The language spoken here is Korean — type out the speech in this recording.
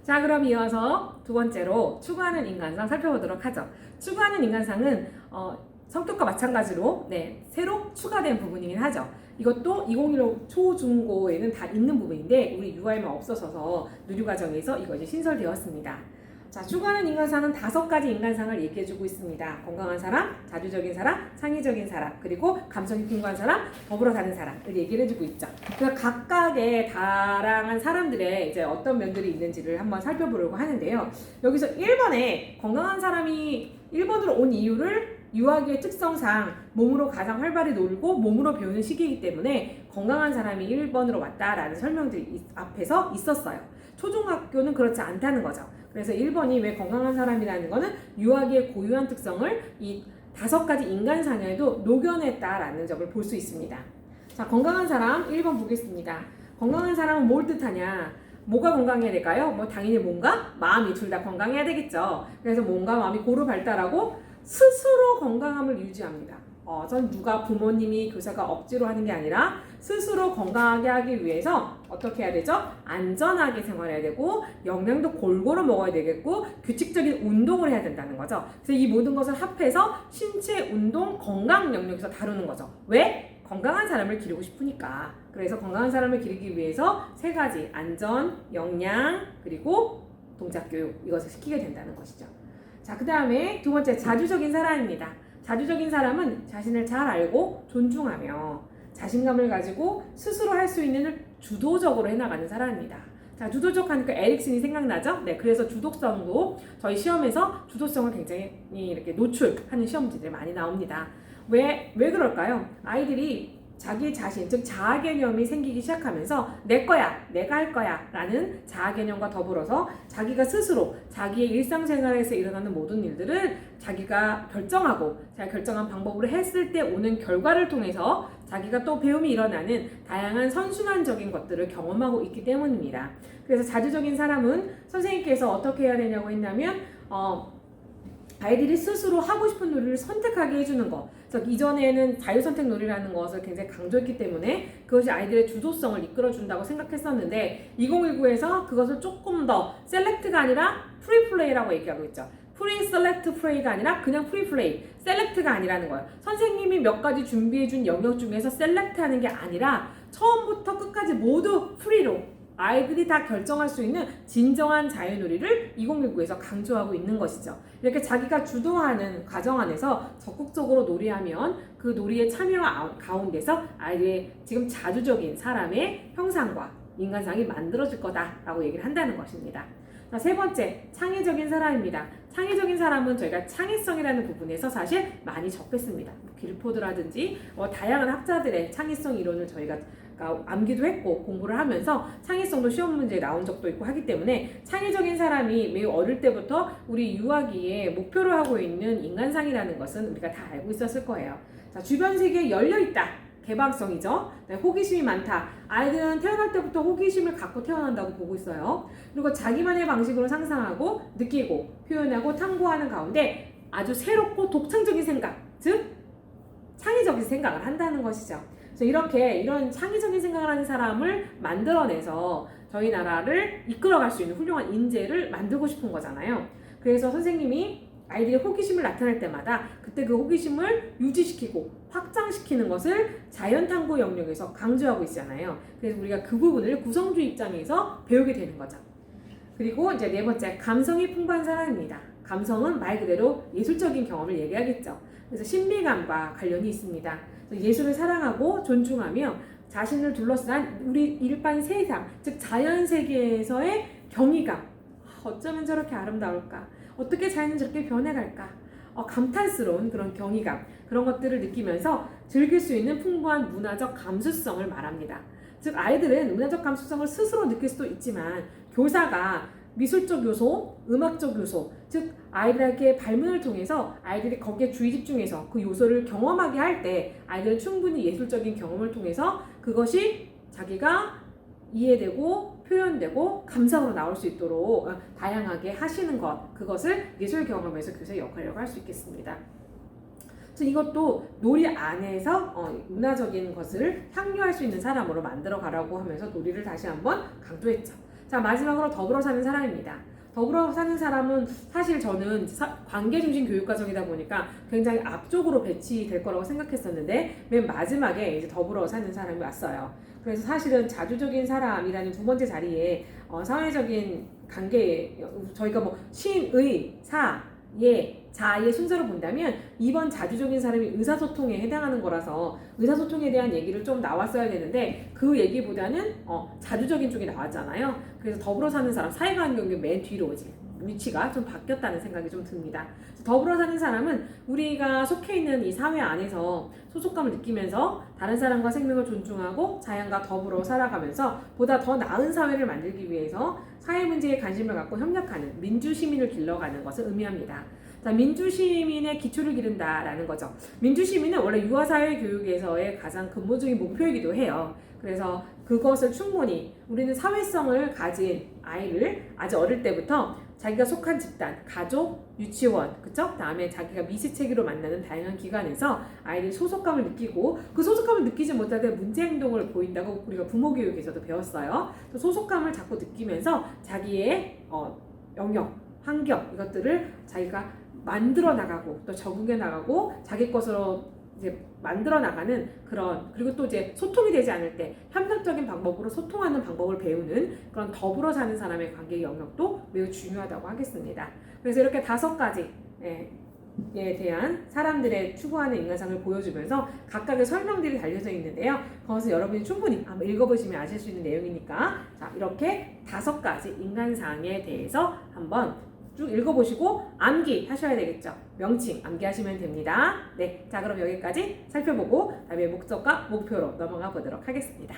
자, 그럼 이어서 두 번째로 추구하는 인간상 살펴보도록 하죠. 추구하는 인간상은 성격과 마찬가지로 새로 추가된 부분이긴 하죠. 이것도 2015 초중고에는 다 있는 부분인데 우리 UI만 없어져서 누류과정에서 이것이 신설되었습니다. 자, 추구하는 인간상은 5가지 인간상을 얘기해주고 있습니다. 건강한 사람, 자주적인 사람, 창의적인 사람, 그리고 감성이 풍부한 사람, 더불어 사는 사람을 얘기를 해주고 있죠. 그래서 각각의 다양한 사람들의 이제 어떤 면들이 있는지를 한번 살펴보려고 하는데요. 여기서 1번에 건강한 사람이 1번으로 온 이유를 유아기의 특성상 몸으로 가장 활발히 놀고 몸으로 배우는 시기이기 때문에 건강한 사람이 1번으로 왔다라는 설명들이 앞에서 있었어요. 초중학교는 그렇지 않다는 거죠. 그래서 1번이 왜 건강한 사람이라는 거는 유아기의 고유한 특성을 이 5가지 인간상에도 녹여냈다라는 점을 볼 수 있습니다. 자, 건강한 사람 1번 보겠습니다. 건강한 사람은 뭘 뜻하냐? 뭐가 건강해야 될까요? 당연히 몸과 마음이 둘 다 건강해야 되겠죠. 그래서 몸과 마음이 고루 발달하고 스스로 건강함을 유지합니다. 전 누가 부모님이 교사가 억지로 하는 게 아니라 스스로 건강하게 하기 위해서 어떻게 해야 되죠? 안전하게 생활해야 되고 영양도 골고루 먹어야 되겠고 규칙적인 운동을 해야 된다는 거죠. 그래서 이 모든 것을 합해서 신체, 운동, 건강 영역에서 다루는 거죠. 왜? 건강한 사람을 기르고 싶으니까. 그래서 건강한 사람을 기르기 위해서 3가지 안전, 영양, 그리고 동작 교육 이것을 시키게 된다는 것이죠. 자, 그 다음에 두 번째 자주적인 사람입니다. 자주적인 사람은 자신을 잘 알고 존중하며 자신감을 가지고 스스로 할 수 있는 일을 주도적으로 해나가는 사람입니다. 자, 주도적 하니까 에릭슨이 생각나죠? 그래서 주도성도 저희 시험에서 주도성을 굉장히 이렇게 노출하는 시험 문제들이 많이 나옵니다. 왜 그럴까요? 아이들이 자기 자신, 즉 자아 개념이 생기기 시작하면서 내 거야, 내가 할 거야 라는 자아 개념과 더불어서 자기가 스스로 자기의 일상생활에서 일어나는 모든 일들을 자기가 결정하고 자기가 결정한 방법으로 했을 때 오는 결과를 통해서 자기가 또 배움이 일어나는 다양한 선순환적인 것들을 경험하고 있기 때문입니다. 그래서 자주적인 사람은 선생님께서 어떻게 해야 되냐고 했냐면 아이들이 스스로 하고 싶은 놀이를 선택하게 해주는 것. 그래서 이전에는 자유선택 놀이라는 것을 굉장히 강조했기 때문에 그것이 아이들의 주도성을 이끌어준다고 생각했었는데 2019에서 그것을 조금 더 셀렉트가 아니라 프리플레이라고 얘기하고 있죠. 프리셀렉트 플레이가 아니라 그냥 프리플레이, 셀렉트가 아니라는 거예요. 선생님이 몇 가지 준비해준 영역 중에서 셀렉트하는 게 아니라 처음부터 끝까지 모두 프리로 아이들이 다 결정할 수 있는 진정한 자유놀이를 2019에서 강조하고 있는 것이죠. 이렇게 자기가 주도하는 과정 안에서 적극적으로 놀이하면 그 놀이에 참여 가운데서 아이들의 지금 자주적인 사람의 형상과 인간상이 만들어질 거다라고 얘기를 한다는 것입니다. 자, 3번째, 창의적인 사람입니다. 창의적인 사람은 저희가 창의성이라는 부분에서 사실 많이 접했습니다. 길포드라든지 다양한 학자들의 창의성 이론을 저희가 암기도 했고 공부를 하면서 창의성도 시험 문제에 나온 적도 있고 하기 때문에 창의적인 사람이 매우 어릴 때부터 우리 유아기에 목표로 하고 있는 인간상이라는 것은 우리가 다 알고 있었을 거예요. 자, 주변 세계에 열려있다. 개방성이죠. 호기심이 많다. 아이들은 태어날 때부터 호기심을 갖고 태어난다고 보고 있어요. 그리고 자기만의 방식으로 상상하고 느끼고 표현하고 탐구하는 가운데 아주 새롭고 독창적인 생각, 즉 창의적인 생각을 한다는 것이죠. 그래서 이런 창의적인 생각을 하는 사람을 만들어내서 저희 나라를 이끌어갈 수 있는 훌륭한 인재를 만들고 싶은 거잖아요. 그래서 선생님이 아이들의 호기심을 나타낼 때마다 그때 그 호기심을 유지시키고 확장시키는 것을 자연탐구 영역에서 강조하고 있잖아요. 그래서 우리가 그 부분을 구성주의 입장에서 배우게 되는 거죠. 그리고 이제 4번째, 감성이 풍부한 사람입니다. 감성은 말 그대로 예술적인 경험을 얘기하겠죠. 그래서 신비감과 관련이 있습니다. 예술을 사랑하고 존중하며 자신을 둘러싼 우리 일반 세상, 즉 자연 세계에서의 경이감. 어쩌면 저렇게 아름다울까? 어떻게 자연은 저렇게 변해갈까? 감탄스러운 그런 경이감, 그런 것들을 느끼면서 즐길 수 있는 풍부한 문화적 감수성을 말합니다. 즉 아이들은 문화적 감수성을 스스로 느낄 수도 있지만 교사가 미술적 요소, 음악적 요소, 즉 아이들에게 발문을 통해서 아이들이 거기에 주의 집중해서 그 요소를 경험하게 할 때 아이들은 충분히 예술적인 경험을 통해서 그것이 자기가 이해되고 표현되고 감상으로 나올 수 있도록 다양하게 하시는 것, 그것을 예술 경험에서 교사의 역할이라고 할 수 있겠습니다. 그래서 이것도 놀이 안에서 문화적인 것을 향유할 수 있는 사람으로 만들어 가라고 하면서 놀이를 다시 한번 강조했죠. 자, 마지막으로 더불어 사는 사람입니다. 더불어 사는 사람은 사실 저는 관계 중심 교육 과정이다 보니까 굉장히 앞쪽으로 배치될 거라고 생각했었는데 맨 마지막에 이제 더불어 사는 사람이 왔어요. 그래서 사실은 자주적인 사람이라는 두 번째 자리에 사회적인 관계, 저희가 뭐 신의, 사, 예, 자의 순서로 본다면 2번 자주적인 사람이 의사소통에 해당하는 거라서 의사소통에 대한 얘기를 좀 나왔어야 되는데 그 얘기보다는 자주적인 쪽이 나왔잖아요. 그래서 더불어 사는 사람, 사회관 경계 맨 뒤로 오지. 위치가 좀 바뀌었다는 생각이 좀 듭니다. 더불어 사는 사람은 우리가 속해 있는 이 사회 안에서 소속감을 느끼면서 다른 사람과 생명을 존중하고 자연과 더불어 살아가면서 보다 더 나은 사회를 만들기 위해서 사회 문제에 관심을 갖고 협력하는 민주시민을 길러가는 것을 의미합니다. 자, 민주시민의 기초를 기른다라는 거죠. 민주시민은 원래 유아사회 교육에서의 가장 근본적인 목표이기도 해요. 그래서 그것을 충분히 우리는 사회성을 가진 아이를 아주 어릴 때부터 자기가 속한 집단, 가족, 유치원, 그쵸? 다음에 자기가 미시체계로 만나는 다양한 기관에서 아이들이 소속감을 느끼고 그 소속감을 느끼지 못할 때 문제 행동을 보인다고 우리가 부모 교육에서도 배웠어요. 또 소속감을 자꾸 느끼면서 자기의 영역, 환경 이것들을 자기가 만들어 나가고 또 적응해 나가고 자기 것으로 이제 만들어 나가는 그런, 그리고 또 이제 소통이 되지 않을 때 협력적인 방법으로 소통하는 방법을 배우는 그런 더불어 사는 사람의 관계 영역도 매우 중요하다고 하겠습니다. 그래서 이렇게 5가지에 대한 사람들의 추구하는 인간상을 보여주면서 각각의 설명들이 달려져 있는데요. 그것은 여러분이 충분히 한번 읽어보시면 아실 수 있는 내용이니까 자, 이렇게 5가지 인간상에 대해서 한번 쭉 읽어보시고 암기하셔야 되겠죠. 명칭 암기하시면 됩니다. 네, 자 그럼 여기까지 살펴보고 다음에 목적과 목표로 넘어가 보도록 하겠습니다.